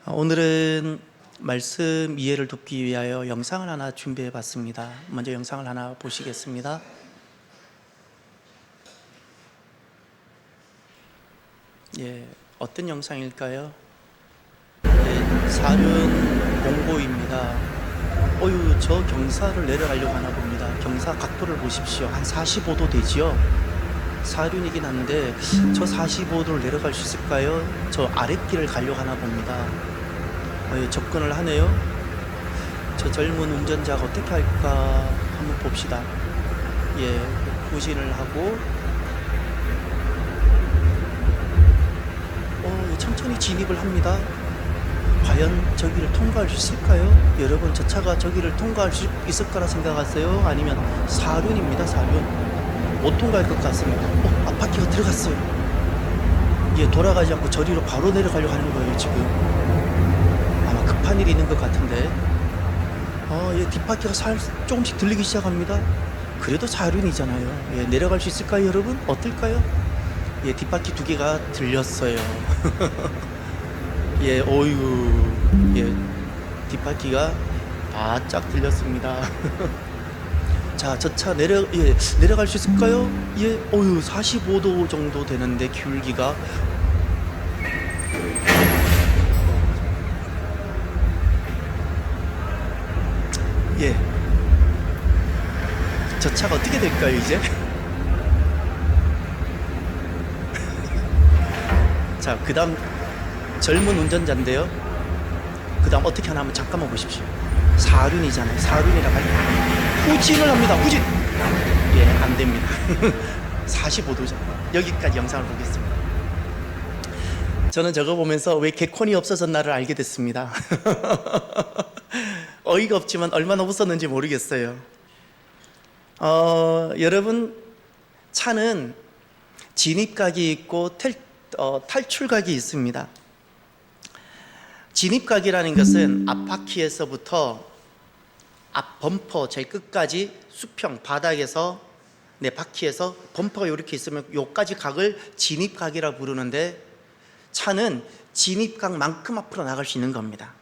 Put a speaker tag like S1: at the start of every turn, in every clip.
S1: 오늘은 말씀 이해를 돕기 위하여 영상을 하나 준비해 봤습니다. 먼저 영상을 하나 보시겠습니다. 어떤 영상일까요? 사륜 공고입니다. 저 경사를 내려가려고 하나 봅니다. 경사 각도를 보십시오. 한 45도 되지요? 사륜이긴 한데 저 45도를 내려갈 수 있을까요? 저 아랫길을 가려고 하나 봅니다. 접근을 하네요. 저 젊은 운전자가 어떻게 할까 한번 봅시다. 후진을 하고 천천히 진입을 합니다. 과연 저기를 통과할 수 있을까요? 여러분, 저 차가 저기를 통과할 수 있을 거라 생각하세요? 아니면 사륜입니다. 사륜 못 통과할 것 같습니다. 앞바퀴가 들어갔어요. 돌아가지 않고 저리로 바로 내려가려고 하는 거예요. 지금 급한 일이 있는 것 같은데 뒷바퀴가 조금씩 들리기 시작합니다. 그래도 사륜이잖아요. 내려갈 수 있을까요? 여러분 어떨까요? 뒷바퀴 두 개가 들렸어요. 뒷바퀴가 바짝 들렸습니다. 자, 저 차 내려갈 수 있을까요? 45도 정도 되는데 기울기가 저 차가 어떻게 될까요, 이제? 자, 그 다음 젊은 운전자인데요. 그 다음 어떻게 하나 한번 잠깐만 보십시오. 사륜이잖아요. 사륜이라 후진을 합니다. 후진! 안 됩니다. 45도죠. 여기까지 영상을 보겠습니다. 저는 저거 보면서 왜 개콘이 없어졌나를 알게 됐습니다. 어이가 없지만 얼마나 웃었는지 모르겠어요. 여러분, 차는 진입각이 있고 탈출각이 있습니다. 진입각이라는 것은 앞바퀴에서부터 앞 범퍼 제일 끝까지 수평 바닥에서 바퀴에서 범퍼가 이렇게 있으면 요까지 각을 진입각이라 부르는데, 차는 진입각만큼 앞으로 나갈 수 있는 겁니다.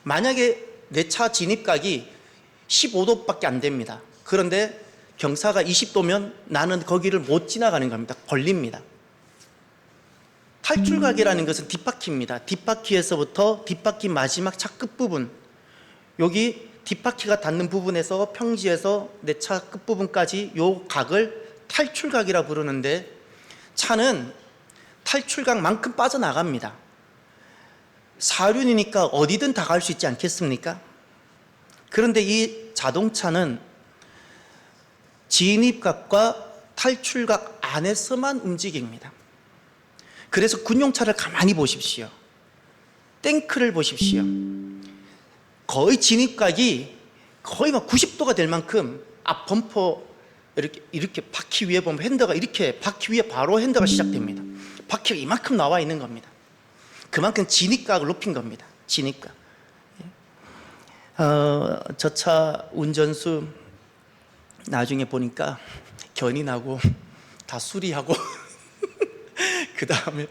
S1: 만약에 내 차 진입각이 15도밖에 안 됩니다. 그런데 경사가 20도면 나는 거기를 못 지나가는 겁니다. 걸립니다. 탈출각이라는 것은 뒷바퀴입니다. 뒷바퀴에서부터 뒷바퀴 마지막 차 끝부분, 여기 뒷바퀴가 닿는 부분에서 평지에서 내 차 끝부분까지 요 각을 탈출각이라 부르는데, 차는 탈출각만큼 빠져나갑니다. 사륜이니까 어디든 다 갈 수 있지 않겠습니까? 그런데 이 자동차는 진입각과 탈출각 안에서만 움직입니다. 그래서 군용차를 가만히 보십시오. 탱크를 보십시오. 거의 진입각이 거의 막 90도가 될 만큼 앞 범퍼 이렇게 바퀴 위에 보면 핸더가 이렇게 바퀴 위에 바로 핸더가 시작됩니다. 바퀴가 이만큼 나와 있는 겁니다. 그만큼 진입각을 높인 겁니다. 진입각. 저 차 운전수 나중에 보니까 견인하고 다 수리하고 그 다음에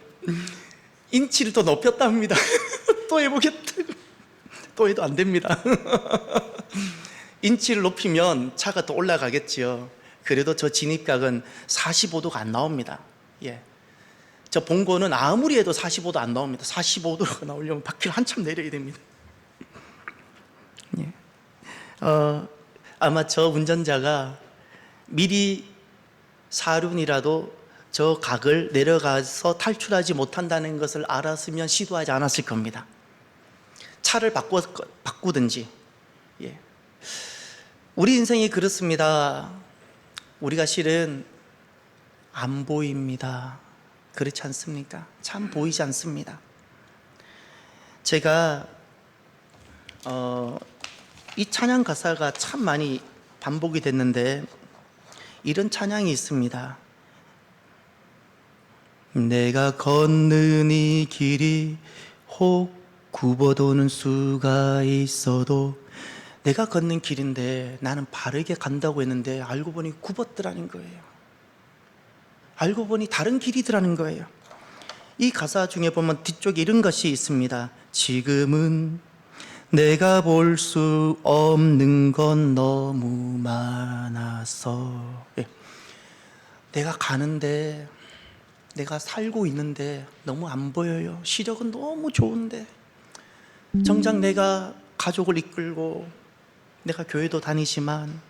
S1: 인치를 더 높였답니다. 또 해보겠다. 또 해도 안 됩니다. 인치를 높이면 차가 더 올라가겠지요. 그래도 저 진입각은 45도가 안 나옵니다. 저 봉고는 아무리 해도 45도 안 나옵니다. 45도가 나오려면 바퀴를 한참 내려야 됩니다. 아마 저 운전자가 미리 사륜이라도 저 각을 내려가서 탈출하지 못한다는 것을 알았으면 시도하지 않았을 겁니다. 차를 바꾸든지. 우리 인생이 그렇습니다. 우리가 실은 안 보입니다. 그렇지 않습니까? 참 보이지 않습니다. 제가 이 찬양 가사가 참 많이 반복이 됐는데, 이런 찬양이 있습니다. 내가 걷는 이 길이 혹 굽어도는 수가 있어도, 내가 걷는 길인데 나는 바르게 간다고 했는데 알고 보니 굽었더라는 거예요. 알고 보니 다른 길이더라는 거예요. 이 가사 중에 보면 뒤쪽에 이런 것이 있습니다. 지금은 내가 볼 수 없는 건 너무 많아서. 예. 내가 가는데, 내가 살고 있는데 너무 안 보여요. 시력은 너무 좋은데, 정작 내가 가족을 이끌고 내가 교회도 다니지만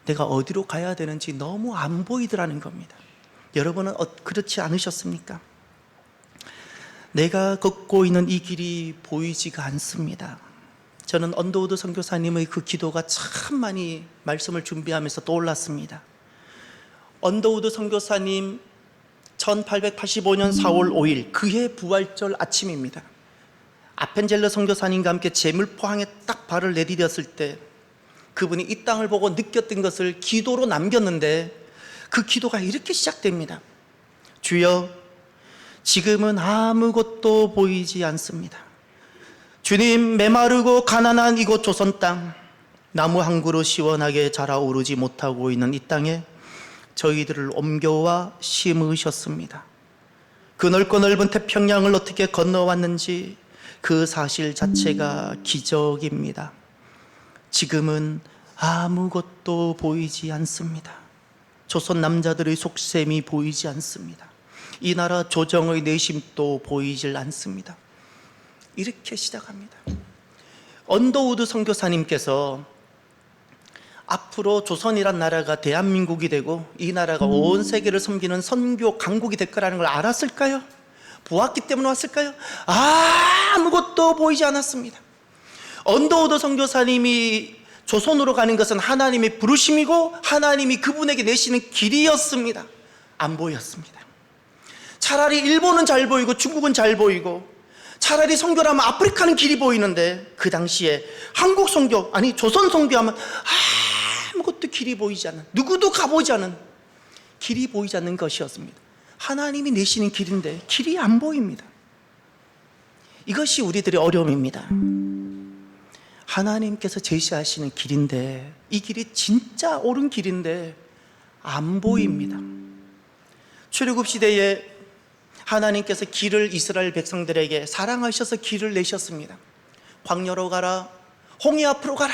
S1: 내가 어디로 가야 되는지 너무 안 보이더라는 겁니다. 여러분은 그렇지 않으셨습니까? 내가 걷고 있는 이 길이 보이지가 않습니다. 저는 언더우드 선교사님의 그 기도가 참 많이 말씀을 준비하면서 떠올랐습니다. 언더우드 선교사님 1885년 4월 5일 그해 부활절 아침입니다. 아펜젤러 선교사님과 함께 제물포항에 딱 발을 내디뎠을 때 그분이 이 땅을 보고 느꼈던 것을 기도로 남겼는데, 그 기도가 이렇게 시작됩니다. 주여, 지금은 아무것도 보이지 않습니다. 주님, 메마르고 가난한 이곳 조선 땅, 나무 한 그루 시원하게 자라오르지 못하고 있는 이 땅에 저희들을 옮겨와 심으셨습니다. 그 넓고 넓은 태평양을 어떻게 건너왔는지 그 사실 자체가 기적입니다. 지금은 아무것도 보이지 않습니다. 조선 남자들의 속셈이 보이지 않습니다. 이 나라 조정의 내심도 보이질 않습니다. 이렇게 시작합니다. 언더우드 선교사님께서 앞으로 조선이란 나라가 대한민국이 되고 이 나라가 온 세계를 섬기는 선교 강국이 될 거라는 걸 알았을까요? 보았기 때문에 왔을까요? 아무것도 보이지 않았습니다. 언더우드 선교사님이 조선으로 가는 것은 하나님의 부르심이고 하나님이 그분에게 내시는 길이었습니다. 안 보였습니다. 차라리 일본은 잘 보이고 중국은 잘 보이고, 차라리 선교라면 아프리카는 길이 보이는데, 그 당시에 한국 선교, 아니 조선 선교하면 아무것도 길이 보이지 않는, 누구도 가보지 않은, 길이 보이지 않는 것이었습니다. 하나님이 내시는 길인데 길이 안 보입니다. 이것이 우리들의 어려움입니다. 하나님께서 제시하시는 길인데, 이 길이 진짜 옳은 길인데 안 보입니다. 출애굽 시대에 하나님께서 길을 이스라엘 백성들에게 사랑하셔서 길을 내셨습니다. 광야로 가라, 홍해 앞으로 가라.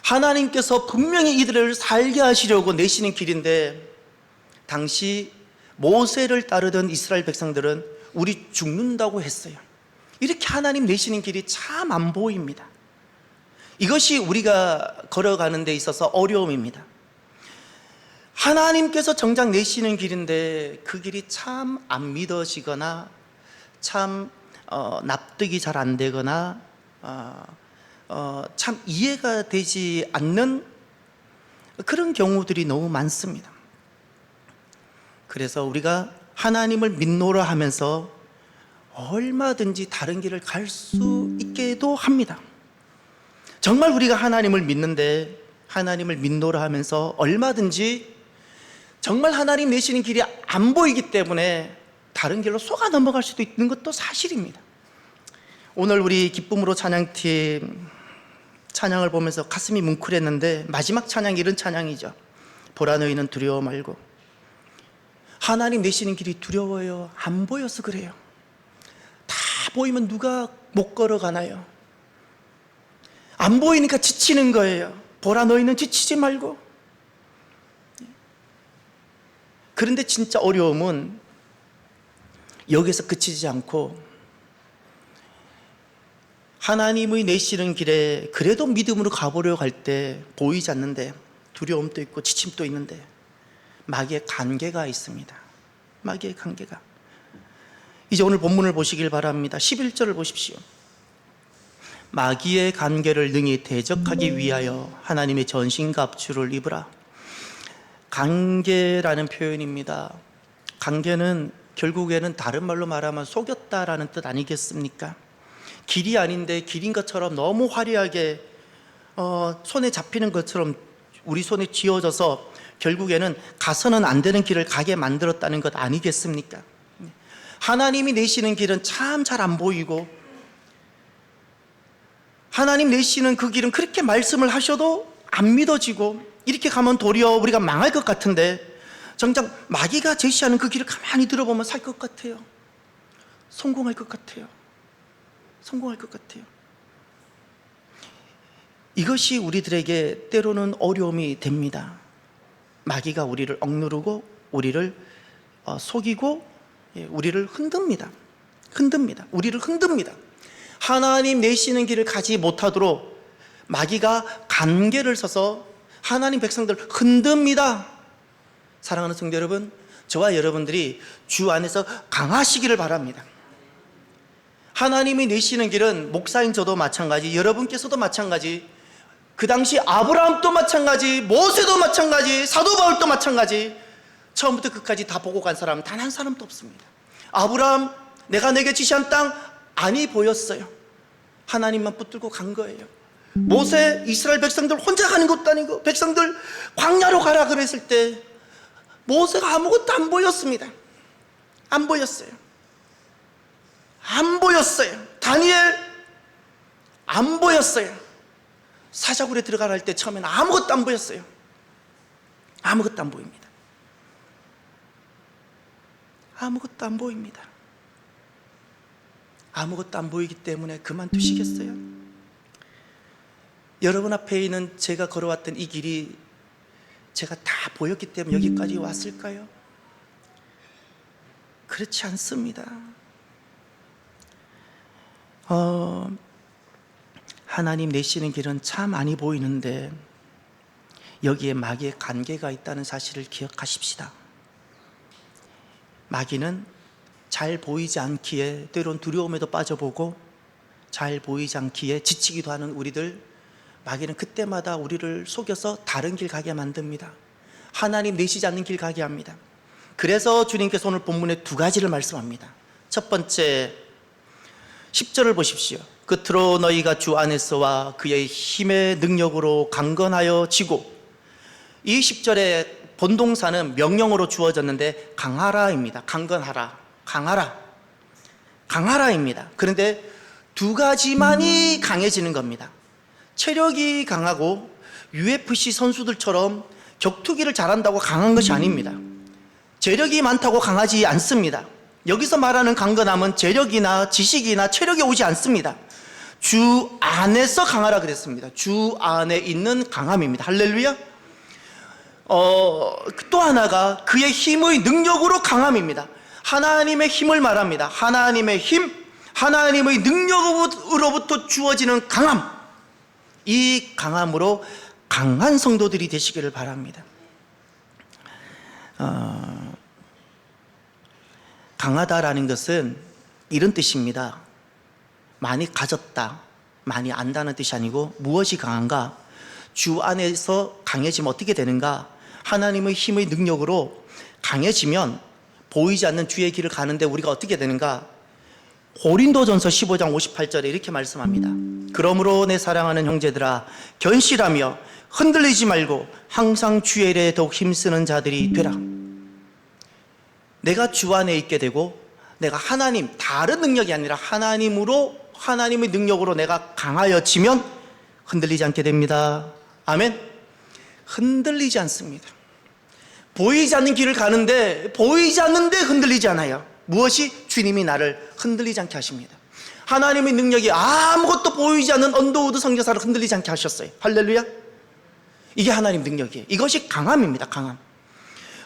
S1: 하나님께서 분명히 이들을 살게 하시려고 내시는 길인데, 당시 모세를 따르던 이스라엘 백성들은 우리 죽는다고 했어요. 이렇게 하나님 내시는 길이 참 안 보입니다. 이것이 우리가 걸어가는 데 있어서 어려움입니다. 하나님께서 정작 내시는 길인데 그 길이 참 안 믿어지거나 참 납득이 잘 안 되거나 참 이해가 되지 않는 그런 경우들이 너무 많습니다. 그래서 우리가 하나님을 믿노라 하면서 얼마든지 다른 길을 갈 수 있게도 합니다. 정말 우리가 하나님을 믿는데, 하나님을 믿노라 하면서 얼마든지 정말 하나님 내시는 길이 안 보이기 때문에 다른 길로 속아 넘어갈 수도 있는 것도 사실입니다. 오늘 우리 기쁨으로 찬양팀 찬양을 보면서 가슴이 뭉클했는데, 마지막 찬양이 이런 찬양이죠. 보라 너희는 두려워 말고. 하나님 내시는 길이 두려워요? 안 보여서 그래요. 다 보이면 누가 못 걸어가나요? 안 보이니까 지치는 거예요. 보라 너희는 지치지 말고. 그런데 진짜 어려움은 여기서 그치지 않고, 하나님의 내시는 길에 그래도 믿음으로 가보려고 할 때 보이지 않는데, 두려움도 있고 지침도 있는데 마귀의 관계가 있습니다. 마귀의 관계가. 이제 오늘 본문을 보시길 바랍니다. 11절을 보십시오. 마귀의 관계를 능히 대적하기 위하여 하나님의 전신갑주를 입으라. 관계라는 표현입니다. 관계는 결국에는 다른 말로 말하면 속였다라는 뜻 아니겠습니까? 길이 아닌데 길인 것처럼 너무 화려하게 손에 잡히는 것처럼 우리 손에 쥐어져서 결국에는 가서는 안 되는 길을 가게 만들었다는 것 아니겠습니까? 하나님이 내시는 길은 참 잘 안 보이고, 하나님 내시는 그 길은 그렇게 말씀을 하셔도 안 믿어지고, 이렇게 가면 도리어 우리가 망할 것 같은데 정작 마귀가 제시하는 그 길을 가만히 들어보면 살 것 같아요. 성공할 것 같아요. 성공할 것 같아요. 이것이 우리들에게 때로는 어려움이 됩니다. 마귀가 우리를 억누르고 우리를 속이고 우리를 흔듭니다. 우리를 흔듭니다. 하나님 내시는 길을 가지 못하도록 마귀가 간계를 서서 하나님 백성들을 흔듭니다. 사랑하는 성도 여러분, 저와 여러분들이 주 안에서 강하시기를 바랍니다. 하나님이 내시는 길은 목사인 저도 마찬가지, 여러분께서도 마찬가지, 그 당시 아브라함도 마찬가지, 모세도 마찬가지, 사도 바울도 마찬가지, 처음부터 끝까지 다 보고 간 사람은 단 한 사람도 없습니다. 아브라함, 내가 내게 지시한 땅 안이 보였어요. 하나님만 붙들고 간 거예요. 모세, 이스라엘 백성들 혼자 가는 것도 아니고 백성들 광야로 가라 그랬을 때 모세가 아무것도 안 보였습니다. 안 보였어요. 다니엘 안 보였어요. 사자굴에 들어가라 할 때 처음에는 아무것도 안 보였어요. 아무것도 안 보입니다. 아무것도 안 보입니다. 아무것도 안 보이기 때문에 그만두시겠어요? 여러분 앞에 있는 제가 걸어왔던 이 길이 제가 다 보였기 때문에 여기까지 왔을까요? 그렇지 않습니다. 하나님 내시는 길은 참 많이 보이는데 여기에 마귀의 관계가 있다는 사실을 기억하십시다. 마귀는 잘 보이지 않기에 때론 두려움에도 빠져보고 잘 보이지 않기에 지치기도 하는 우리들, 마귀는 그때마다 우리를 속여서 다른 길 가게 만듭니다. 하나님 내시지 않는 길 가게 합니다. 그래서 주님께서 오늘 본문에 두 가지를 말씀합니다. 첫 번째 10절을 보십시오. 끝으로 너희가 주 안에서와 그의 힘의 능력으로 강건하여 지고, 이 10절의 본동사는 명령어로 주어졌는데 강하라입니다. 강하라입니다. 그런데 두 가지만이 강해지는 겁니다. 체력이 강하고 UFC 선수들처럼 격투기를 잘한다고 강한 것이 아닙니다. 재력이 많다고 강하지 않습니다. 여기서 말하는 강건함은 재력이나 지식이나 체력이 오지 않습니다. 주 안에서 강하라 그랬습니다. 주 안에 있는 강함입니다. 할렐루야. 또 하나가 그의 힘의 능력으로 강함입니다. 하나님의 힘을 말합니다. 하나님의 힘, 하나님의 능력으로부터 주어지는 강함, 이 강함으로 강한 성도들이 되시기를 바랍니다. 강하다라는 것은 이런 뜻입니다. 많이 가졌다, 많이 안다는 뜻이 아니고 무엇이 강한가? 주 안에서 강해지면 어떻게 되는가? 하나님의 힘의 능력으로 강해지면 보이지 않는 주의 길을 가는데 우리가 어떻게 되는가? 고린도전서 15장 58절에 이렇게 말씀합니다. 그러므로 내 사랑하는 형제들아, 견실하며 흔들리지 말고 항상 주의 일에 더욱 힘쓰는 자들이 되라. 내가 주 안에 있게 되고 내가 하나님, 다른 능력이 아니라 하나님의 능력으로 내가 강하여지면 흔들리지 않게 됩니다. 아멘. 흔들리지 않습니다. 보이지 않는 길을 가는데 보이지 않는데 흔들리지 않아요. 무엇이? 주님이 나를 흔들리지 않게 하십니다. 하나님의 능력이 아무것도 보이지 않는 언더우드 선교사를 흔들리지 않게 하셨어요. 할렐루야. 이게 하나님 능력이에요. 이것이 강함입니다. 강함.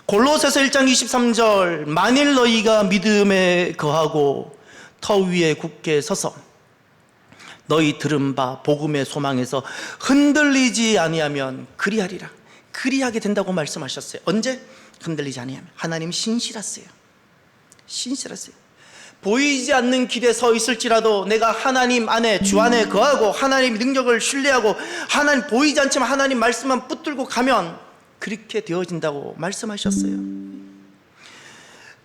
S1: 골로새서 1장 23절, 만일 너희가 믿음에 거하고 터 위에 굳게 서서 너희 들은 바 복음의 소망에서 흔들리지 아니하면 그리하리라. 그리하게 된다고 말씀하셨어요. 언제? 흔들리지 아니하면. 하나님 신실하세요. 보이지 않는 길에 서 있을지라도 내가 하나님 안에, 주 안에 거하고 하나님의 능력을 신뢰하고 하나님 보이지 않지만 하나님 말씀만 붙들고 가면 그렇게 되어진다고 말씀하셨어요.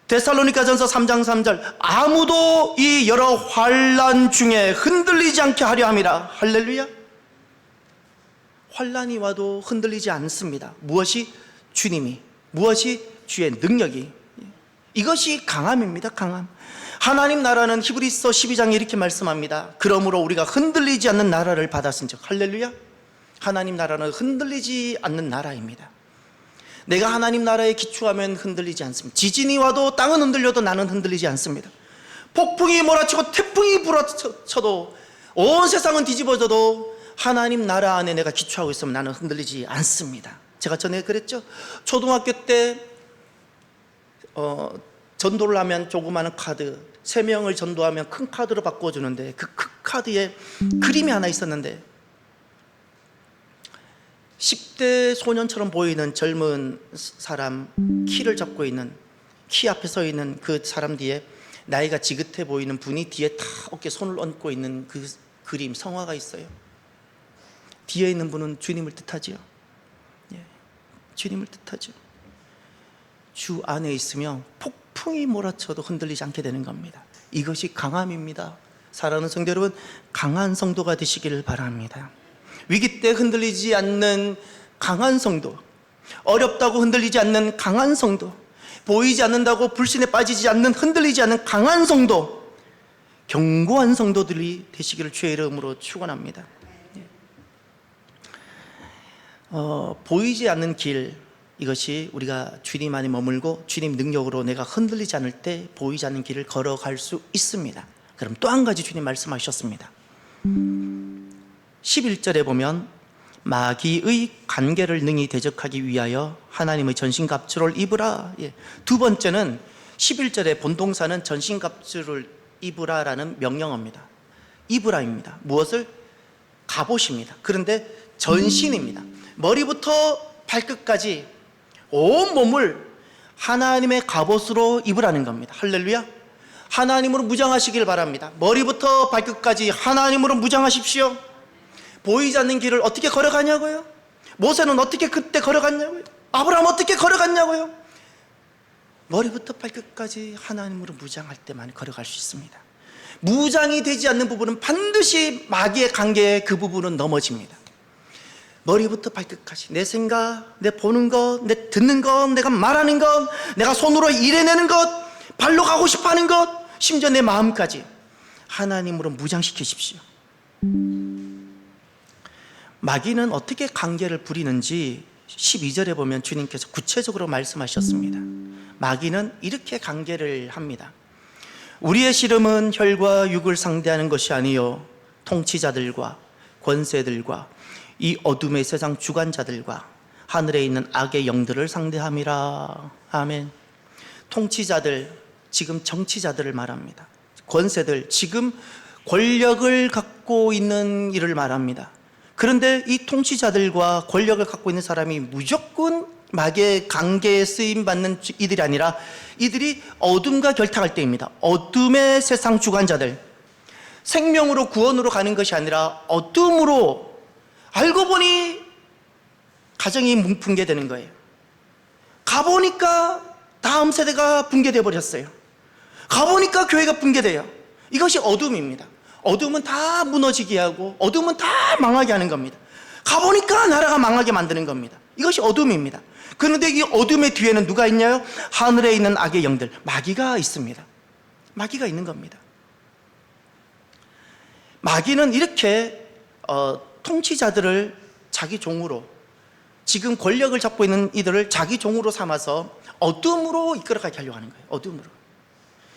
S1: 데살로니가전서 3장 3절, 아무도 이 여러 환난 중에 흔들리지 않게 하려 함이라. 할렐루야. 환난이 와도 흔들리지 않습니다. 무엇이? 주님이, 무엇이? 주의 능력이. 이것이 강함입니다. 강함. 하나님 나라는 히브리서 12장에 이렇게 말씀합니다. 그러므로 우리가 흔들리지 않는 나라를 받았은즉. 할렐루야. 하나님 나라는 흔들리지 않는 나라입니다. 내가 하나님 나라에 기초하면 흔들리지 않습니다. 지진이 와도 땅은 흔들려도 나는 흔들리지 않습니다. 폭풍이 몰아치고 태풍이 불어쳐도 온 세상은 뒤집어져도 하나님 나라 안에 내가 기초하고 있으면 나는 흔들리지 않습니다. 제가 전에 그랬죠. 초등학교 때 전도를 하면 조그마한 카드 3명을 전도하면 큰 카드로 바꿔주는데 그 큰 카드에 그림이 하나 있었는데 10대 소년처럼 보이는 젊은 사람, 키를 잡고 있는, 키 앞에 서 있는 그 사람 뒤에 나이가 지긋해 보이는 분이 뒤에 다 어깨에 손을 얹고 있는 그 그림, 성화가 있어요. 뒤에 있는 분은 주님을 뜻하지요. 예, 주님을 뜻하죠. 주 안에 있으면 폭풍이 몰아쳐도 흔들리지 않게 되는 겁니다. 이것이 강함입니다. 사랑하는 성도 여러분, 강한 성도가 되시기를 바랍니다. 위기 때 흔들리지 않는 강한 성도, 어렵다고 흔들리지 않는 강한 성도, 보이지 않는다고 불신에 빠지지 않는, 흔들리지 않는 강한 성도, 견고한 성도들이 되시기를 주의 이름으로 축원합니다. 보이지 않는 길, 이것이 우리가 주님 안에 머물고 주님 능력으로 내가 흔들리지 않을 때 보이지 않는 길을 걸어갈 수 있습니다. 그럼 또 한 가지 주님 말씀하셨습니다. 11절에 보면 마귀의 관계를 능히 대적하기 위하여 하나님의 전신갑주를 입으라. 예. 두 번째는 11절의 본동사는 전신갑주를 입으라라는 명령어입니다. 입으라입니다. 무엇을? 갑옷입니다. 그런데 전신입니다. 머리부터 발끝까지 온 몸을 하나님의 갑옷으로 입으라는 겁니다. 할렐루야. 하나님으로 무장하시길 바랍니다. 머리부터 발끝까지 하나님으로 무장하십시오. 보이지 않는 길을 어떻게 걸어가냐고요? 모세는 어떻게 그때 걸어갔냐고요? 아브라함 어떻게 걸어갔냐고요? 머리부터 발끝까지 하나님으로 무장할 때만 걸어갈 수 있습니다. 무장이 되지 않는 부분은 반드시 마귀의 관계에 그 부분은 넘어집니다. 머리부터 발끝까지 내 생각, 내 보는 것, 내 듣는 것, 내가 말하는 것, 내가 손으로 일해내는 것, 발로 가고 싶어하는 것, 심지어 내 마음까지 하나님으로 무장시키십시오. 마귀는 어떻게 관계를 부리는지 12절에 보면 주님께서 구체적으로 말씀하셨습니다. 마귀는 이렇게 관계를 합니다. 우리의 씨름은 혈과 육을 상대하는 것이 아니요 통치자들과 권세들과 이 어둠의 세상 주관자들과 하늘에 있는 악의 영들을 상대함이라. 아멘. 통치자들, 지금 정치자들을 말합니다. 권세들, 지금 권력을 갖고 있는 이를 말합니다. 그런데 이 통치자들과 권력을 갖고 있는 사람이 무조건 마귀의 관계에 쓰임받는 이들이 아니라 이들이 어둠과 결탁할 때입니다. 어둠의 세상 주관자들, 생명으로 구원으로 가는 것이 아니라 어둠으로, 알고 보니 가정이 붕괴되는 거예요. 가보니까 다음 세대가 붕괴되어 버렸어요. 가보니까 교회가 붕괴돼요. 이것이 어둠입니다. 어둠은 다 무너지게 하고 어둠은 다 망하게 하는 겁니다. 가보니까 나라가 망하게 만드는 겁니다. 이것이 어둠입니다. 그런데 이 어둠의 뒤에는 누가 있냐요? 하늘에 있는 악의 영들, 마귀가 있습니다. 마귀가 있는 겁니다. 마귀는 이렇게 통치자들을 자기 종으로, 지금 권력을 잡고 있는 이들을 자기 종으로 삼아서 어둠으로 이끌어가게 하려고 하는 거예요. 어둠으로.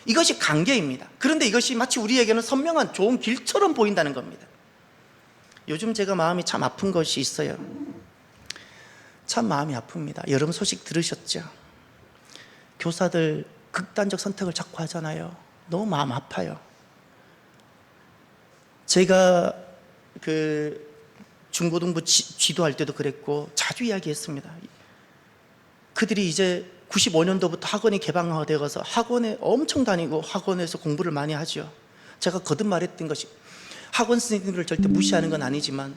S1: 이것이 관계입니다. 그런데 이것이 마치 우리에게는 선명한 좋은 길처럼 보인다는 겁니다. 요즘 제가 마음이 참 아픈 것이 있어요. 참 마음이 아픕니다. 여러분 소식 들으셨죠? 교사들 극단적 선택을 자꾸 하잖아요. 너무 마음 아파요. 제가 중고등부 지도할 때도 그랬고 자주 이야기했습니다. 그들이 이제 95년도부터 학원이 개방화되어서 학원에 엄청 다니고 학원에서 공부를 많이 하죠. 제가 거듭 말했던 것이, 학원 선생님들을 절대 무시하는 건 아니지만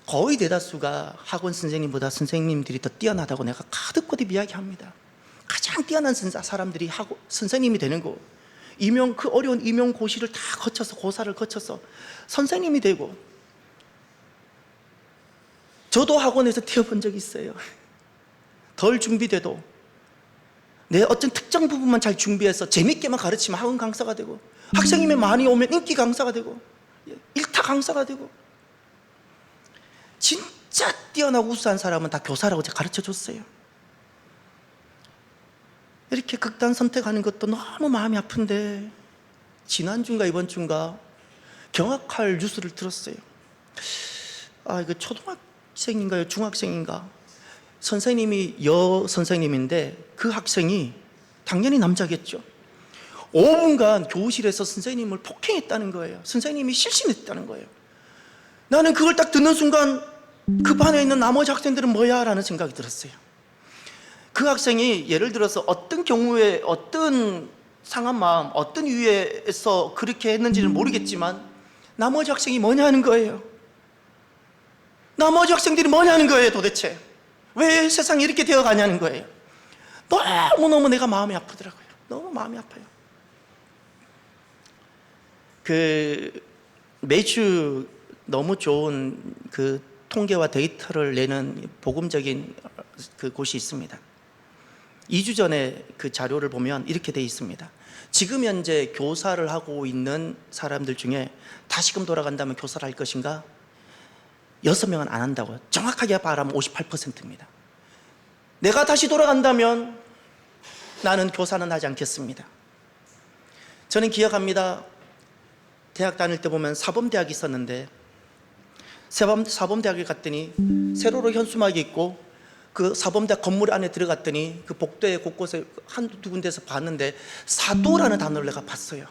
S1: 거의 대다수가 학원 선생님보다 선생님들이 더 뛰어나다고 내가 가득거듭 이야기합니다. 가장 뛰어난 사람들이 선생님이 되는 거, 그 어려운 임용고시를 다 거쳐서, 고사를 거쳐서 선생님이 되고, 저도 학원에서 뛰어본 적이 있어요. 덜 준비돼도 내 어떤 특정 부분만 잘 준비해서 재밌게만 가르치면 학원 강사가 되고, 학생님이 많이 오면 인기 강사가 되고, 일타 강사가 되고, 진짜 뛰어나고 우수한 사람은 다 교사라고 제가 가르쳐 줬어요. 이렇게 극단 선택하는 것도 너무 마음이 아픈데 지난주인가 이번 주인가 경악할 뉴스를 들었어요. 이거 초등학생인가요? 중학생인가? 선생님이 선생님인데 그 학생이 당연히 남자겠죠. 5분간 교실에서 선생님을 폭행했다는 거예요. 선생님이 실신했다는 거예요. 나는 그걸 딱 듣는 순간 그 반에 있는 나머지 학생들은 뭐야? 라는 생각이 들었어요. 그 학생이 예를 들어서 어떤 경우에 어떤 상한 마음, 어떤 이유에서 그렇게 했는지는 모르겠지만 나머지 학생이 뭐냐는 거예요. 나머지 학생들이 뭐냐는 거예요. 도대체 왜 세상이 이렇게 되어가냐는 거예요. 너무너무 내가 마음이 아프더라고요. 너무 마음이 아파요. 매주 너무 좋은 통계와 데이터를 내는 복음적인 곳이 있습니다. 2주 전에 그 자료를 보면 이렇게 돼 있습니다. 지금 현재 교사를 하고 있는 사람들 중에 다시금 돌아간다면 교사를 할 것인가? 6명은 안 한다고요. 정확하게 말하면 58%입니다. 내가 다시 돌아간다면 나는 교사는 하지 않겠습니다. 저는 기억합니다. 대학 다닐 때 보면 사범대학이 있었는데 사범대학에 갔더니 세로로 현수막이 있고 그 사범대학 건물 안에 들어갔더니 그 복도에 곳곳에 한두 군데서 봤는데 사도라는 단어를 내가 봤어요.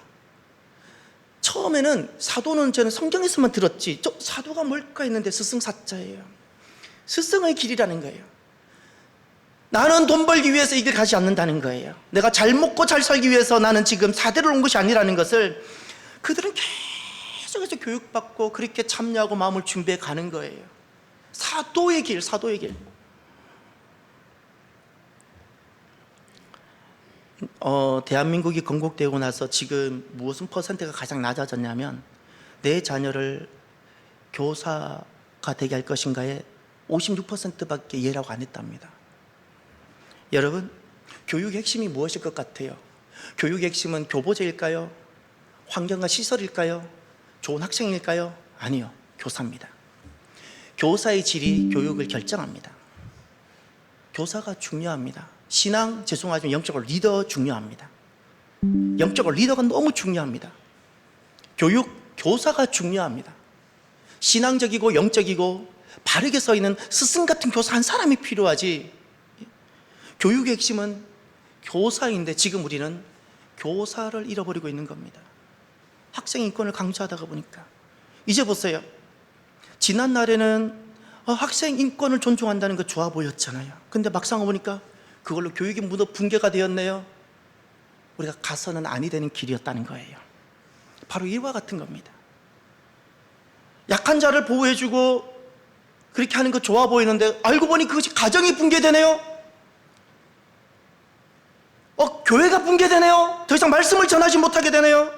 S1: 처음에는 사도는 저는 성경에서만 들었지 사도가 뭘까 했는데 스승사자예요. 스승의 길이라는 거예요. 나는 돈 벌기 위해서 이 길 가지 않는다는 거예요. 내가 잘 먹고 잘 살기 위해서 나는 지금 사대를 온 것이 아니라는 것을 그들은 계속해서 교육받고 그렇게 참여하고 마음을 준비해 가는 거예요. 사도의 길, 사도의 길. 대한민국이 건국되고 나서 지금 무슨 퍼센트가 가장 낮아졌냐면 내 자녀를 교사가 되게 할 것인가에 56%밖에 이해라고 안 했답니다. 여러분, 교육의 핵심이 무엇일 것 같아요? 교육의 핵심은 교보제일까요? 환경과 시설일까요? 좋은 학생일까요? 아니요, 교사입니다. 교사의 질이 교육을 결정합니다. 교사가 중요합니다. 신앙, 죄송하지만 영적으로 리더 중요합니다. 영적으로 리더가 너무 중요합니다. 교육, 교사가 중요합니다. 신앙적이고 영적이고 바르게 서 있는 스승 같은 교사 한 사람이 필요하지. 교육의 핵심은 교사인데 지금 우리는 교사를 잃어버리고 있는 겁니다. 학생 인권을 강조하다가 보니까 이제 보세요. 지난 날에는 학생 인권을 존중한다는 거 좋아 보였잖아요. 근데 막상 보니까 그걸로 교육이 무너 붕괴가 되었네요. 우리가 가서는 아니 되는 길이었다는 거예요. 바로 이와 같은 겁니다. 약한 자를 보호해주고 그렇게 하는 거 좋아 보이는데 알고 보니 그것이 가정이 붕괴되네요. 교회가 붕괴되네요. 더 이상 말씀을 전하지 못하게 되네요.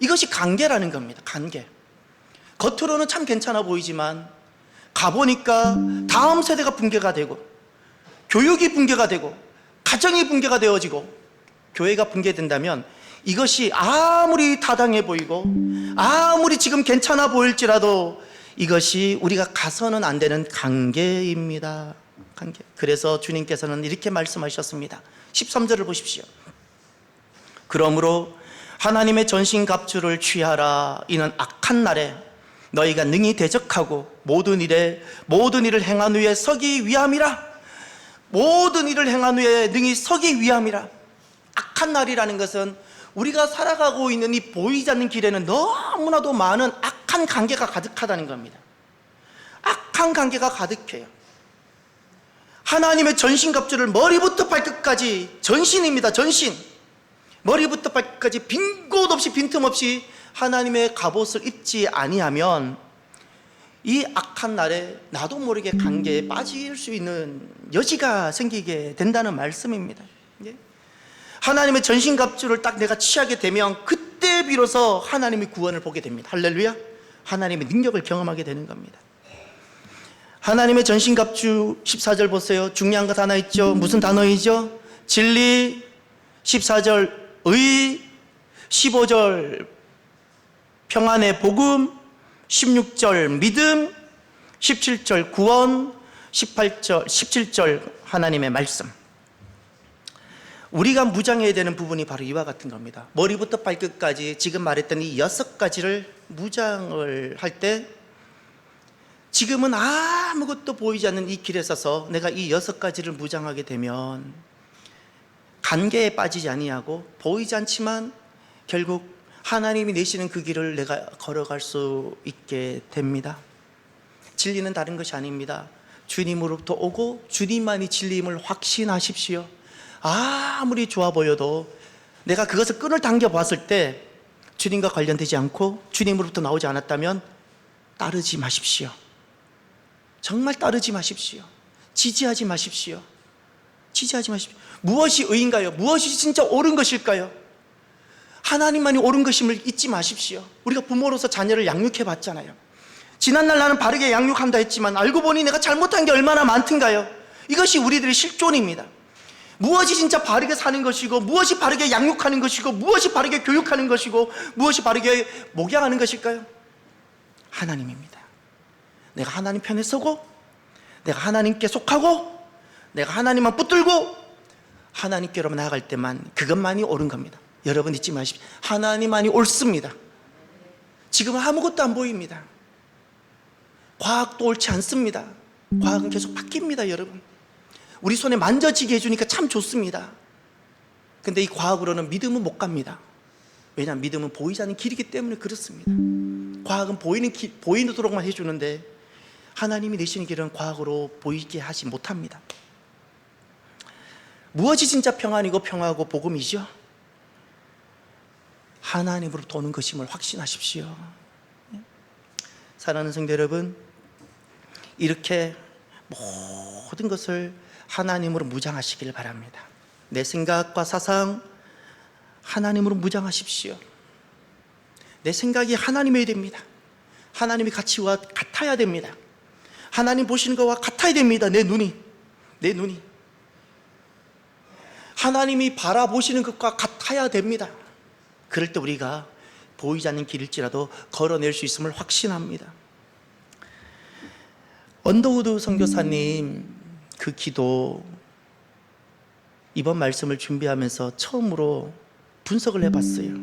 S1: 이것이 관계라는 겁니다. 관계. 겉으로는 참 괜찮아 보이지만 가보니까 다음 세대가 붕괴가 되고 교육이 붕괴가 되고 가정이 붕괴가 되어지고 교회가 붕괴된다면 이것이 아무리 타당해 보이고 아무리 지금 괜찮아 보일지라도 이것이 우리가 가서는 안 되는 관계입니다. 관계. 그래서 주님께서는 이렇게 말씀하셨습니다. 13절을 보십시오. 그러므로 하나님의 전신갑주를 취하라. 이는 악한 날에 너희가 능히 대적하고 모든 일을 행한 후에 서기 위함이라. 모든 일을 행한 후에 능히 서기 위함이라. 악한 날이라는 것은 우리가 살아가고 있는 이 보이지 않는 길에는 너무나도 많은 악한 관계가 가득하다는 겁니다. 악한 관계가 가득해요. 하나님의 전신갑주를 머리부터 발끝까지, 전신입니다. 전신. 머리부터 발끝까지 빈곳 없이 빈틈없이 하나님의 갑옷을 입지 아니하면 이 악한 날에 나도 모르게 관계에 빠질 수 있는 여지가 생기게 된다는 말씀입니다. 하나님의 전신갑주를 딱 내가 취하게 되면 그때 비로소 하나님의 구원을 보게 됩니다. 할렐루야. 하나님의 능력을 경험하게 되는 겁니다. 하나님의 전신갑주 14절 보세요. 중요한 것 하나 있죠. 무슨 단어이죠? 진리, 14절 의, 15절 평안의 복음, 16절 믿음, 17절 구원, 17절 하나님의 말씀. 우리가 무장해야 되는 부분이 바로 이와 같은 겁니다. 머리부터 발끝까지 지금 말했던 이 6가지를 무장을 할 때, 지금은 아무것도 보이지 않는 이 길에 서서 내가 이 6가지를 무장하게 되면 관계에 빠지지 아니하고 보이지 않지만 결국 하나님이 내시는 그 길을 내가 걸어갈 수 있게 됩니다. 진리는 다른 것이 아닙니다. 주님으로부터 오고 주님만이 진리임을 확신하십시오. 아무리 좋아 보여도 내가 그것을 끈을 당겨 봤을 때 주님과 관련되지 않고 주님으로부터 나오지 않았다면 따르지 마십시오. 정말 따르지 마십시오. 지지하지 마십시오. 지지하지 마십시오. 무엇이 의인가요? 무엇이 진짜 옳은 것일까요? 하나님만이 옳은 것임을 잊지 마십시오. 우리가 부모로서 자녀를 양육해 봤잖아요. 지난날 나는 바르게 양육한다 했지만 알고 보니 내가 잘못한 게 얼마나 많던가요? 이것이 우리들의 실존입니다. 무엇이 진짜 바르게 사는 것이고, 무엇이 바르게 양육하는 것이고, 무엇이 바르게 교육하는 것이고, 무엇이 바르게 목양하는 것일까요? 하나님입니다. 내가 하나님 편에 서고, 내가 하나님께 속하고, 내가 하나님만 붙들고 하나님께로 나아갈 때만 그것만이 옳은 겁니다. 여러분 잊지 마십시오. 하나님만이 옳습니다. 지금은 아무것도 안 보입니다. 과학도 옳지 않습니다. 과학은 계속 바뀝니다. 여러분, 우리 손에 만져지게 해주니까 참 좋습니다. 근데 이 과학으로는 믿음은 못 갑니다. 왜냐하면 믿음은 보이지 않는 길이기 때문에 그렇습니다. 과학은 보이도록만 해주는데 하나님이 내시는 길은 과학으로 보이게 하지 못합니다. 무엇이 진짜 평안이고 평화고 복음이죠? 하나님으로부터 오는 것임을 확신하십시오. 사랑하는 성도 여러분, 이렇게 모든 것을 하나님으로 무장하시길 바랍니다. 내 생각과 사상 하나님으로 무장하십시오. 내 생각이 하나님이어야 됩니다. 하나님의 가치와 같아야 됩니다. 하나님 보시는 것과 같아야 됩니다. 내 눈이 하나님이 바라보시는 것과 같아야 됩니다. 그럴 때 우리가 보이지 않는 길일지라도 걸어낼 수 있음을 확신합니다. 언더우드 선교사님 그 기도, 이번 말씀을 준비하면서 처음으로 분석을 해봤어요.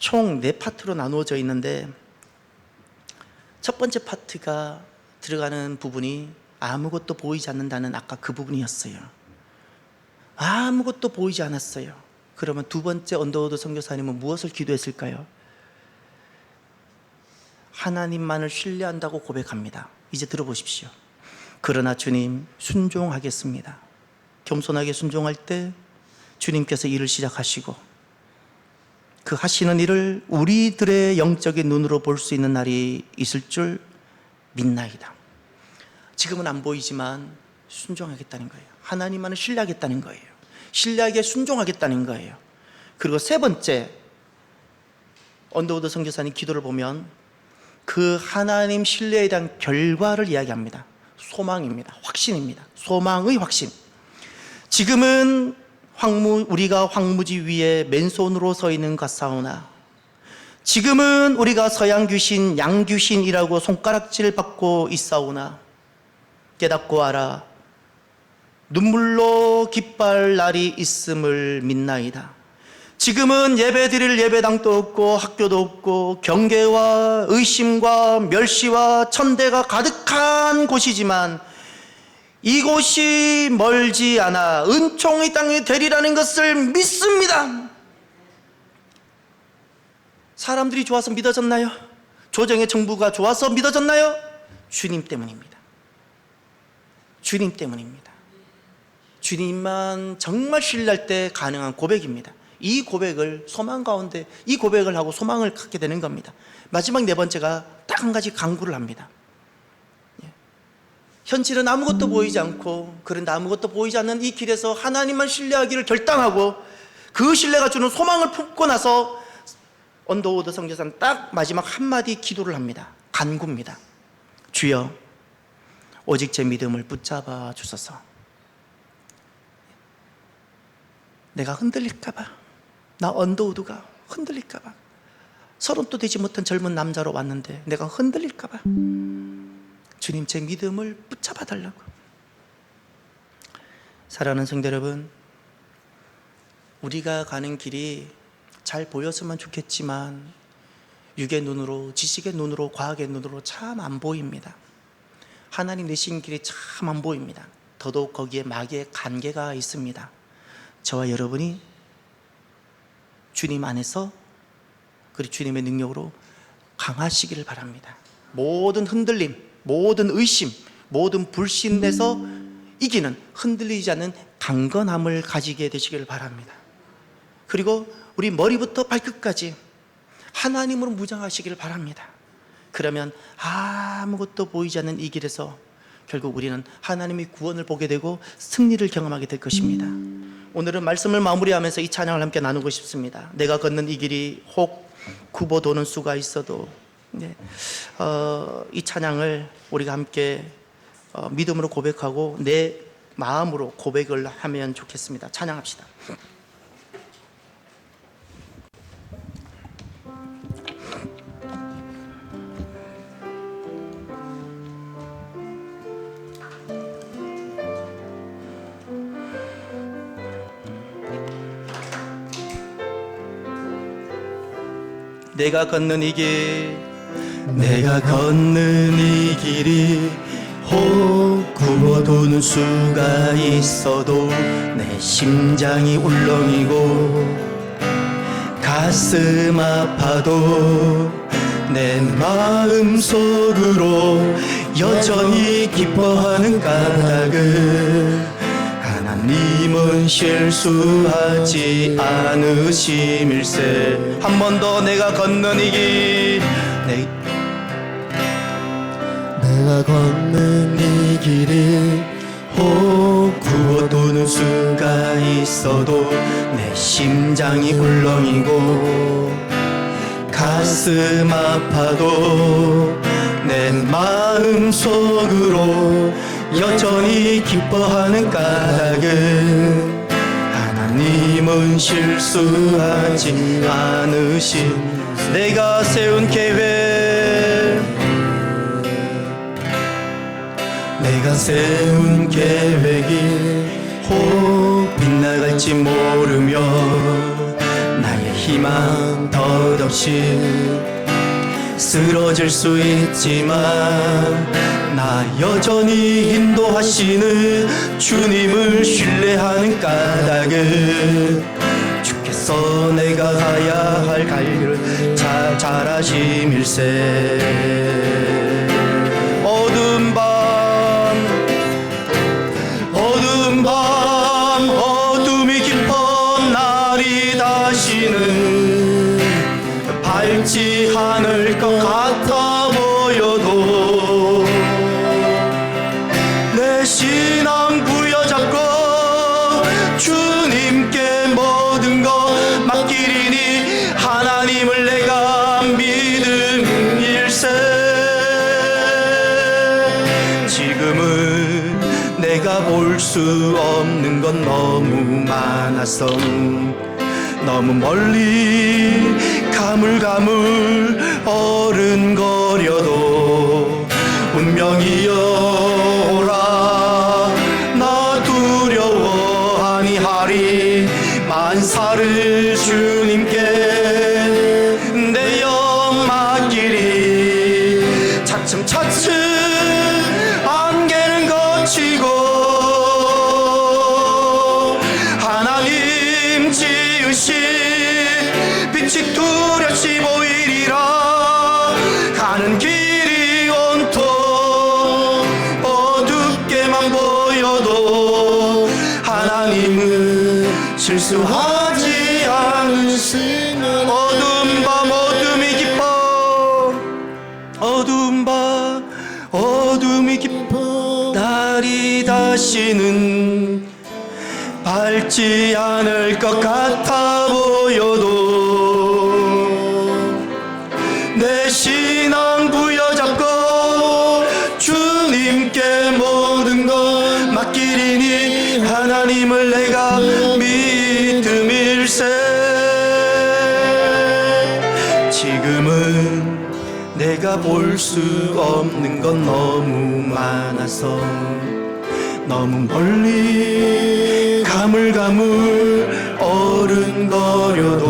S1: 총 4파트로 나누어져 있는데, 첫 번째 파트가 들어가는 부분이 아무것도 보이지 않는다는 아까 그 부분이었어요. 아무것도 보이지 않았어요. 그러면 두 번째 언더우드 선교사님은 무엇을 기도했을까요? 하나님만을 신뢰한다고 고백합니다. 이제 들어보십시오. 그러나 주님, 순종하겠습니다. 겸손하게 순종할 때 주님께서 일을 시작하시고 그 하시는 일을 우리들의 영적인 눈으로 볼 수 있는 날이 있을 줄 믿나이다. 지금은 안 보이지만 순종하겠다는 거예요. 하나님만을 신뢰하겠다는 거예요. 신뢰하게 순종하겠다는 거예요. 그리고 세 번째, 언더우드 선교사님 기도를 보면 그 하나님 신뢰에 대한 결과를 이야기합니다. 소망입니다. 확신입니다. 소망의 확신. 지금은 우리가 황무지 위에 맨손으로 서 있는 같사오나, 지금은 우리가 서양 귀신, 양 귀신이라고 손가락질 받고 있사오나, 깨닫고 알아 눈물로 기뻐할 날이 있음을 믿나이다. 지금은 예배드릴 예배당도 없고 학교도 없고 경계와 의심과 멸시와 천대가 가득한 곳이지만 이곳이 멀지 않아 은총의 땅이 되리라는 것을 믿습니다. 사람들이 좋아서 믿어졌나요? 조정의 정부가 좋아서 믿어졌나요? 주님 때문입니다. 주님 때문입니다. 주님만 정말 신뢰할 때 가능한 고백입니다. 이 고백을 소망 가운데 이 고백을 하고 소망을 갖게 되는 겁니다. 마지막 네 번째가 딱 한 가지 강구를 합니다. 현실은 아무것도 보이지 않고, 그런데 아무것도 보이지 않는 이 길에서 하나님만 신뢰하기를 결단하고 그 신뢰가 주는 소망을 품고 나서 언더우드 선교사는 딱 마지막 한마디 기도를 합니다. 간구입니다. 주여, 오직 제 믿음을 붙잡아 주소서. 내가 흔들릴까봐, 나 언더우드가 흔들릴까봐, 30도 되지 못한 젊은 남자로 왔는데 내가 흔들릴까봐 주님 제 믿음을 붙잡아 달라고. 사랑하는 성도 여러분, 우리가 가는 길이 잘 보였으면 좋겠지만 육의 눈으로, 지식의 눈으로, 과학의 눈으로 참 안 보입니다. 하나님 내신 길이 참 안 보입니다. 더더욱 거기에 마귀의 관계가 있습니다. 저와 여러분이 주님 안에서 그리고 주님의 능력으로 강하시기를 바랍니다. 모든 흔들림, 모든 의심, 모든 불신에서 이기는, 흔들리지 않는 강건함을 가지게 되시기를 바랍니다. 그리고 우리 머리부터 발끝까지 하나님으로 무장하시기를 바랍니다. 그러면 아무것도 보이지 않는 이 길에서 결국 우리는 하나님의 구원을 보게 되고 승리를 경험하게 될 것입니다. 오늘은 말씀을 마무리하면서 이 찬양을 함께 나누고 싶습니다. 내가 걷는 이 길이 혹 굽어 도는 수가 있어도, 이 찬양을 우리가 함께 믿음으로 고백하고 내 마음으로 고백을 하면 좋겠습니다. 찬양합시다. 내가 걷는 이 길, 내가 걷는 이 길이 혹 굽어도는 수가 있어도 내 심장이 울렁이고 가슴 아파도 내 마음 속으로 여전히 기뻐하는 까닭은 하나님은 실수하지 않으심일세. 한 번 더 내가 걷는 이 길, 내가 걷는 이 길이 혹 굽어도는 수가 있어도 내 심장이 울렁이고 가슴 아파도 내 마음 속으로 여전히 기뻐하는 까닭은 하나님은 실수하지 않으신 내가 세운 계획, 내가 세운 계획이 혹 빗나갈지 모르며 나의 희망 덧없이 쓰러질 수 있지만 나 여전히 인도하시는 주님을 신뢰하는 까닭은 주께서 내가 가야 할 길을 잘 아심일세. 어두운 밤 어둠이 깊어 날이 다시는 밝지 않을 것 같아 보여도 내 신앙 부여잡고 주님께 모든 것 맡기리니 하나님을 내가 믿음일세. 지금은 내가 볼 수 없는 건 너무 많아서 너무 멀리 가물가물 어른거려도 운명이여 오라 나 두려워 아니하리 만사를 주님께 내 영 맡기리. 차츰차츰 안개는 거치고 하나님 지으신 빛이 뚜렷이 보이리라. 가는 길이 온통 어둡게만 보여도 하나님은 실수하지 않으시는 어두운 밤 어둠이 깊어 어두운 밤 어둠이 깊어 날이 다시는 밝지 않을 것 같아 보여도 내 신앙 부여잡고 주님께 모든 것 맡기리니 하나님을 내가 믿음일세. 지금은 내가 볼 수 없는 건 너무 많아서 너무 멀리 가물가물 어른거려도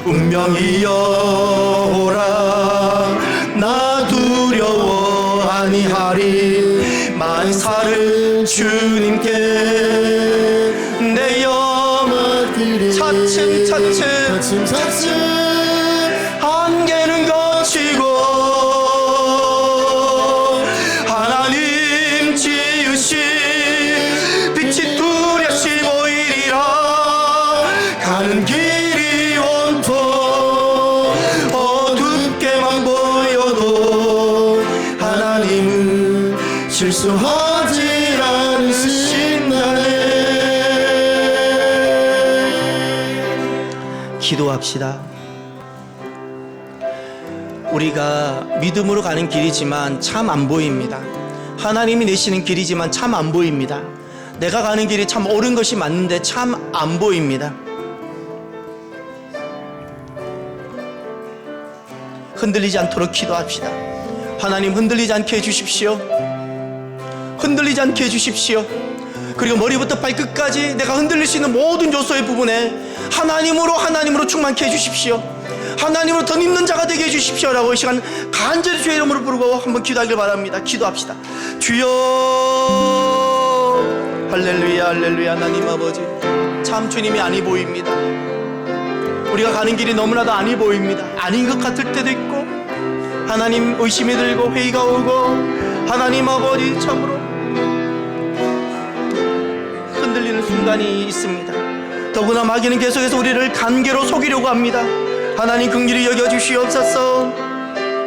S1: 운명이여 오라 나 두려워 아니하리 만사를 주님께 내 영혼 차츰 한계는 거치고 하나님 지으신 빛이 뚜렷이 보이리라 가는 길이 온통 어둡게만 보여도 하나님은 실수하지 않으신다네. 기도합시다. 우리가 믿음으로 가는 길이지만 참 안 보입니다. 하나님이 내시는 길이지만 참 안 보입니다. 내가 가는 길이 참 옳은 것이 맞는데 참 안 보입니다. 흔들리지 않도록 기도합시다. 하나님 흔들리지 않게 해주십시오. 흔들리지 않게 해주십시오. 그리고 머리부터 발끝까지 내가 흔들릴 수 있는 모든 요소의 부분에 하나님으로 충만케 해주십시오. 하나님으로 덧입는 자가 되게 해주십시오라고 이 시간 간절히 주의 이름으로 부르고 한번 기도하길 바랍니다. 기도합시다. 주여 할렐루야 할렐루야. 하나님 아버지 참 주님이 아니 보입니다. 우리가 가는 길이 너무나도 아니 보입니다. 아닌 것 같을 때도 있고 하나님 의심이 들고 회의가 오고 하나님 아버지 참으로 흔들리는 순간이 있습니다. 더구나 마귀는 계속해서 우리를 관계로 속이려고 합니다. 하나님 긍휼히 여겨주시옵소서.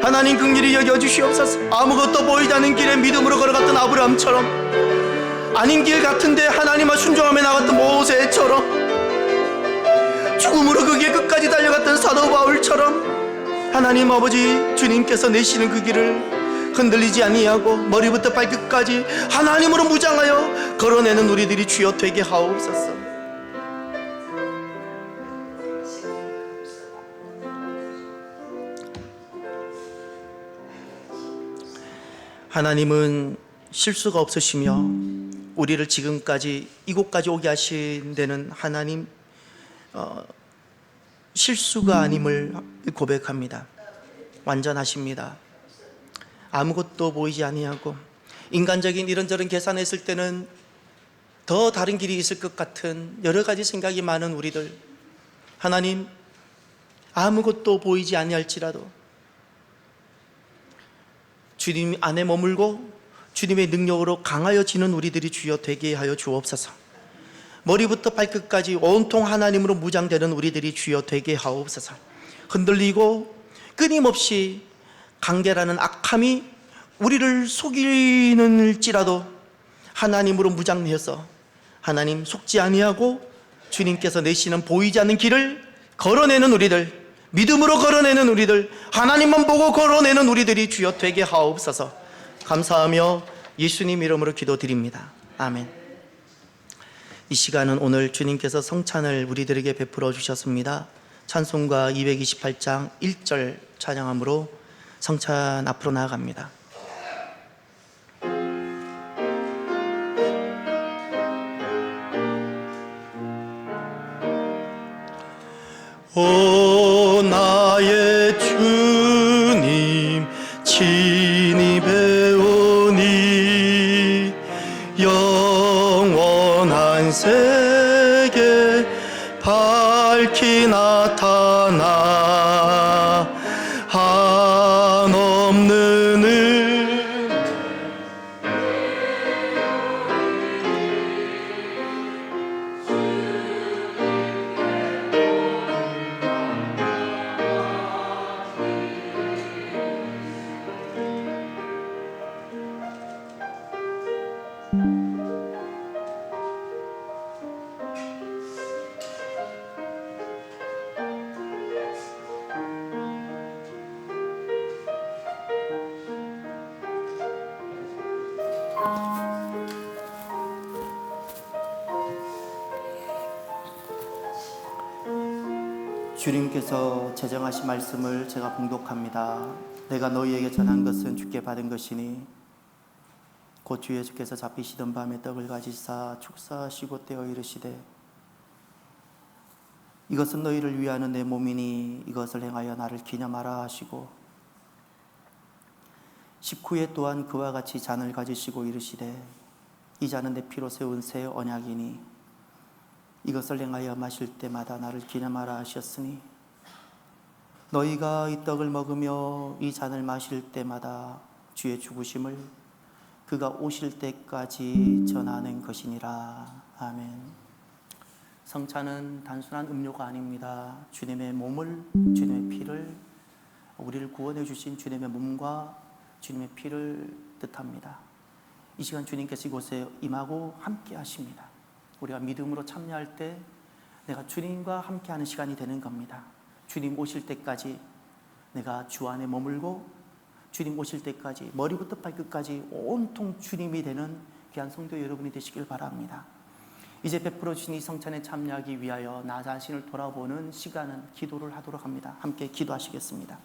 S1: 하나님 긍휼히 여겨주시옵소서. 아무것도 보이지 않는 길에 믿음으로 걸어갔던 아브라함처럼 아닌 길 같은데 하나님과 순종하며 나갔던 모세처럼 죽음으로 그 길 끝까지 달려갔던 사도 바울처럼 하나님 아버지 주님께서 내시는 그 길을 흔들리지 아니하고 머리부터 발끝까지 하나님으로 무장하여 걸어내는 우리들이 주여 되게 하옵소서. 하나님은 실수가 없으시며 우리를 지금까지 이곳까지 오게 하신 데는 하나님 실수가 아님을 고백합니다. 완전하십니다. 아무것도 보이지 아니하고 인간적인 이런저런 계산했을 때는 더 다른 길이 있을 것 같은 여러 가지 생각이 많은 우리들, 하나님 아무것도 보이지 아니할지라도 주님 안에 머물고 주님의 능력으로 강하여지는 우리들이 주여 되게 하여 주옵소서. 머리부터 발끝까지 온통 하나님으로 무장되는 우리들이 주여 되게 하옵소서. 흔들리고 끊임없이 관계라는 악함이 우리를 속이는지라도 하나님으로 무장되어서 하나님 속지 아니하고 주님께서 내시는 보이지 않는 길을 걸어내는 우리들, 믿음으로 걸어내는 우리들, 하나님만 보고 걸어내는 우리들이 주여 되게 하옵소서. 감사하며 예수님 이름으로 기도드립니다. 아멘. 이 시간은 오늘 주님께서 성찬을 우리들에게 베풀어 주셨습니다. 찬송가 228장 1절 찬양함으로 성찬 앞으로 나아갑니다. 오 나의 주님 친히 배우니 영원한 세계 밝히 나타나 한없는 주님께서 제정하신 말씀을 제가 봉독합니다. 내가 너희에게 전한 것은 주께 받은 것이니 곧 주 예수께서 잡히시던 밤에 떡을 가지사 축사하시고 떼어 이르시되 이것은 너희를 위하는 내 몸이니 이것을 행하여 나를 기념하라 하시고 식후에 또한 그와 같이 잔을 가지시고 이르시되 이 잔은 내 피로 세운 새 언약이니 이것을 행하여 마실 때마다 나를 기념하라 하셨으니 너희가 이 떡을 먹으며 이 잔을 마실 때마다 주의 죽으심을 그가 오실 때까지 전하는 것이니라. 아멘. 성찬은 단순한 음료가 아닙니다. 주님의 몸을, 주님의 피를, 우리를 구원해 주신 주님의 몸과 주님의 피를 뜻합니다. 이 시간 주님께서 이곳에 임하고 함께 하십니다. 우리가 믿음으로 참여할 때 내가 주님과 함께하는 시간이 되는 겁니다. 주님 오실 때까지 내가 주 안에 머물고 주님 오실 때까지 머리부터 발끝까지 온통 주님이 되는 귀한 성도 여러분이 되시길 바랍니다. 이제 베풀어 주신 이 성찬에 참여하기 위하여 나 자신을 돌아보는 시간은 기도를 하도록 합니다. 함께 기도하시겠습니다.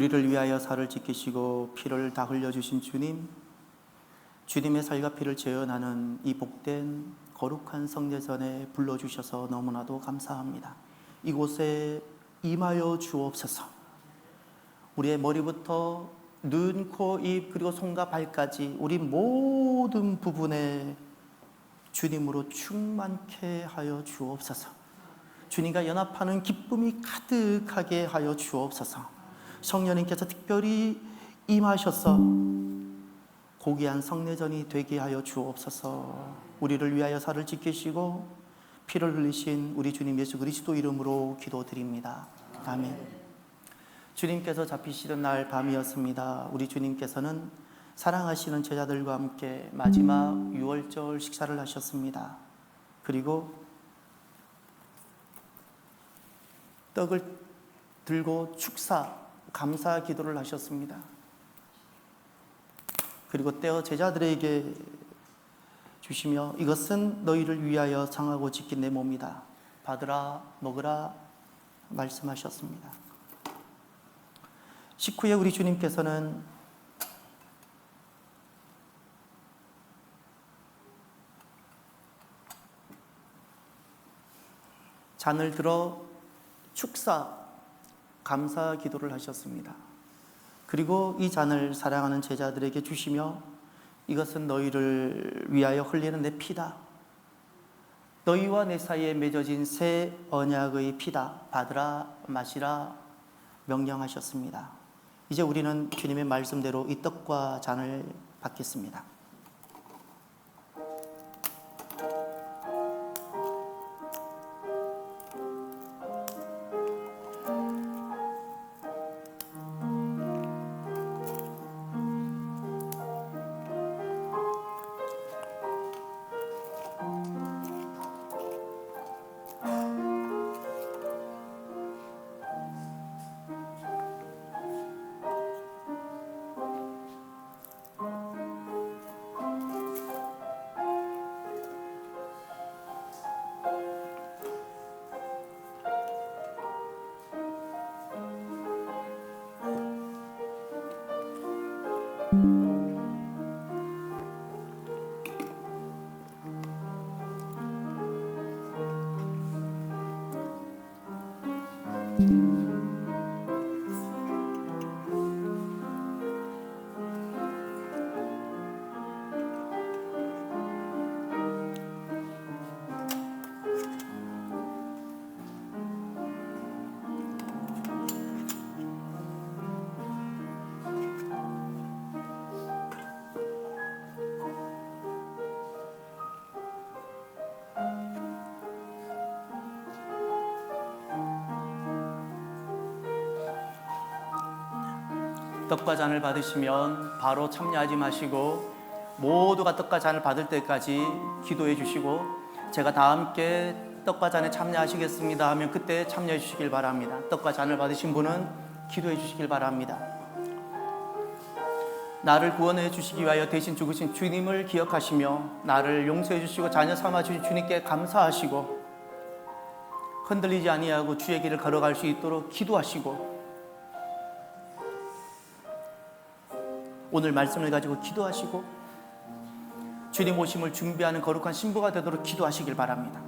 S1: 우리를 위하여 살을 지키시고 피를 다 흘려주신 주님, 주님의 살과 피를 재현하는 이 복된 거룩한 성례전에 불러주셔서 너무나도 감사합니다. 이곳에 임하여 주옵소서. 우리의 머리부터 눈, 코, 입 그리고 손과 발까지 우리 모든 부분에 주님으로 충만케 하여 주옵소서. 주님과 연합하는 기쁨이 가득하게 하여 주옵소서. 성령님께서 특별히 임하셔서 고귀한 성례전이 되게 하여 주옵소서. 우리를 위하여 살을 지키시고 피를 흘리신 우리 주님 예수 그리스도 이름으로 기도드립니다. 아멘. 주님께서 잡히시던 날 밤이었습니다. 우리 주님께서는 사랑하시는 제자들과 함께 마지막 유월절 식사를 하셨습니다. 그리고 떡을 들고 감사 기도를 하셨습니다. 그리고 떼어 제자들에게 주시며 이것은 너희를 위하여 상하고 지킨 내 몸이다. 받으라 먹으라 말씀하셨습니다. 식후에 우리 주님께서는 잔을 들어 감사 기도를 하셨습니다. 그리고 이 잔을 사랑하는 제자들에게 주시며 이것은 너희를 위하여 흘리는 내 피다. 너희와 내 사이에 맺어진 새 언약의 피다. 받으라 마시라 명령하셨습니다. 이제 우리는 주님의 말씀대로 이 떡과 잔을 받겠습니다. 떡과 잔을 받으시면 바로 참여하지 마시고 모두가 떡과 잔을 받을 때까지 기도해 주시고, 제가 다 함께 떡과 잔에 참여하시겠습니다 하면 그때 참여해 주시길 바랍니다. 떡과 잔을 받으신 분은 기도해 주시길 바랍니다. 나를 구원해 주시기 위하여 대신 죽으신 주님을 기억하시며 나를 용서해 주시고 자녀 삼아 주신 주님께 감사하시고 흔들리지 아니하고 주의 길을 걸어갈 수 있도록 기도하시고, 오늘 말씀을 가지고 기도하시고 주님 오심을 준비하는 거룩한 신부가 되도록 기도하시길 바랍니다.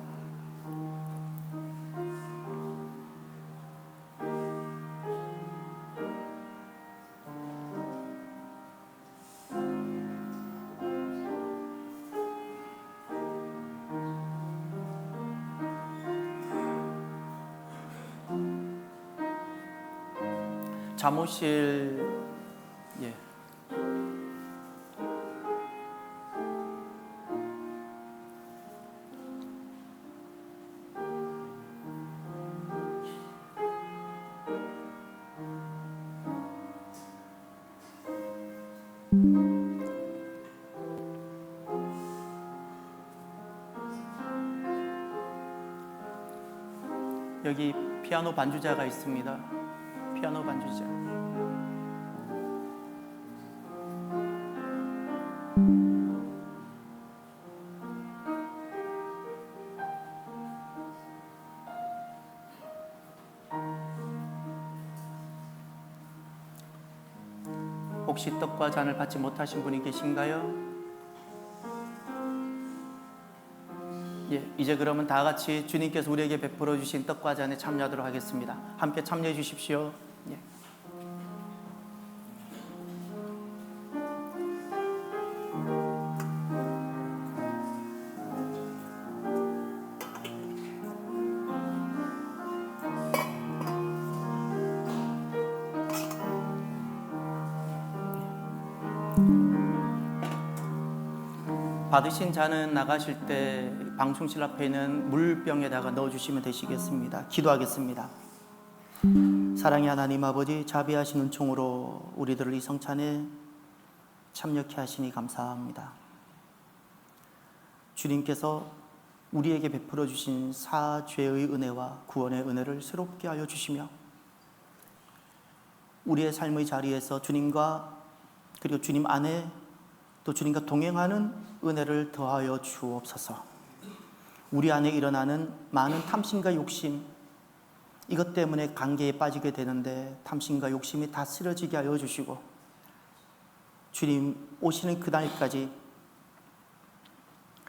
S1: 잠옷실, 예. 여기 피아노 반주자가 있습니다. 피아노 반주자. 혹시 떡과 잔을 받지 못하신 분이 계신가요? 예, 이제 그러면 다 같이 주님께서 우리에게 베풀어 주신 떡과 잔에 참여하도록 하겠습니다. 함께 참여해 주십시오. 예. 받으신 잔은 나가실 때 방충실 앞에 있는 물병에다가 넣어주시면 되시겠습니다. 기도하겠습니다. 사랑의 하나님 아버지, 자비하신 은총으로 우리들을 이 성찬에 참여케 하시니 감사합니다. 주님께서 우리에게 베풀어 주신 사죄의 은혜와 구원의 은혜를 새롭게 하여 주시며 우리의 삶의 자리에서 주님과 그리고 주님 안에 또 주님과 동행하는 은혜를 더하여 주옵소서. 우리 안에 일어나는 많은 탐심과 욕심, 이것 때문에 관계에 빠지게 되는데 탐심과 욕심이 다 쓰러지게 하여 주시고, 주님 오시는 그날까지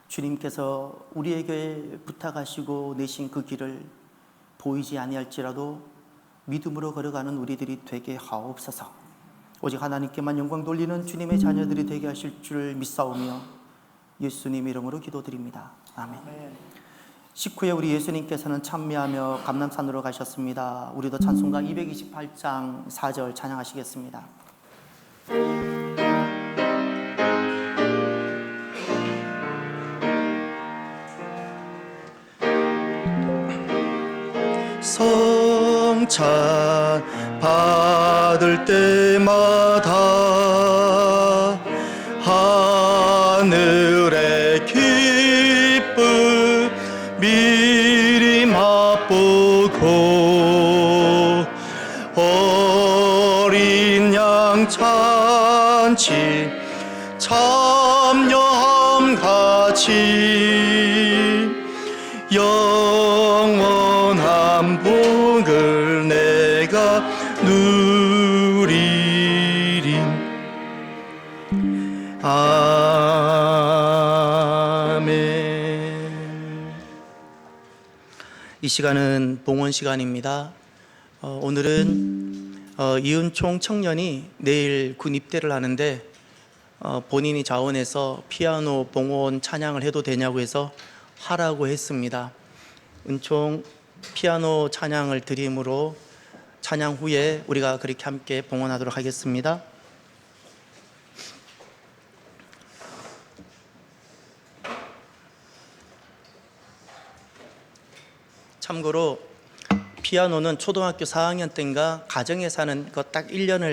S1: 주님께서 우리에게 부탁하시고 내신 그 길을 보이지 아니할지라도 믿음으로 걸어가는 우리들이 되게 하옵소서. 오직 하나님께만 영광 돌리는 주님의 자녀들이 되게 하실 줄 믿사오며 예수님 이름으로 기도드립니다. 아멘. 식후에 우리 예수님께서는 찬미하며 감람산으로 가셨습니다. 우리도 찬송가 228장 4절 찬양하시겠습니다. 성찬 받을 때마다 하늘의 기쁨 미리 맛보고 어린 양 잔치 참여함 같이 영원한 복을 내가 누리리. 아멘. 이 시간은 봉헌 시간입니다. 오늘은 이은총 청년이 내일 군 입대를 하는데 본인이 자원해서 피아노 봉헌 찬양을 해도 되냐고 해서 하라고 했습니다. 은총 피아노 찬양을 드림으로 찬양 후에 우리가 그렇게 함께 봉헌하도록 하겠습니다. 참고로 피아노는 초등학교 4학년 때인가 가정에서 하는 거 딱 1년을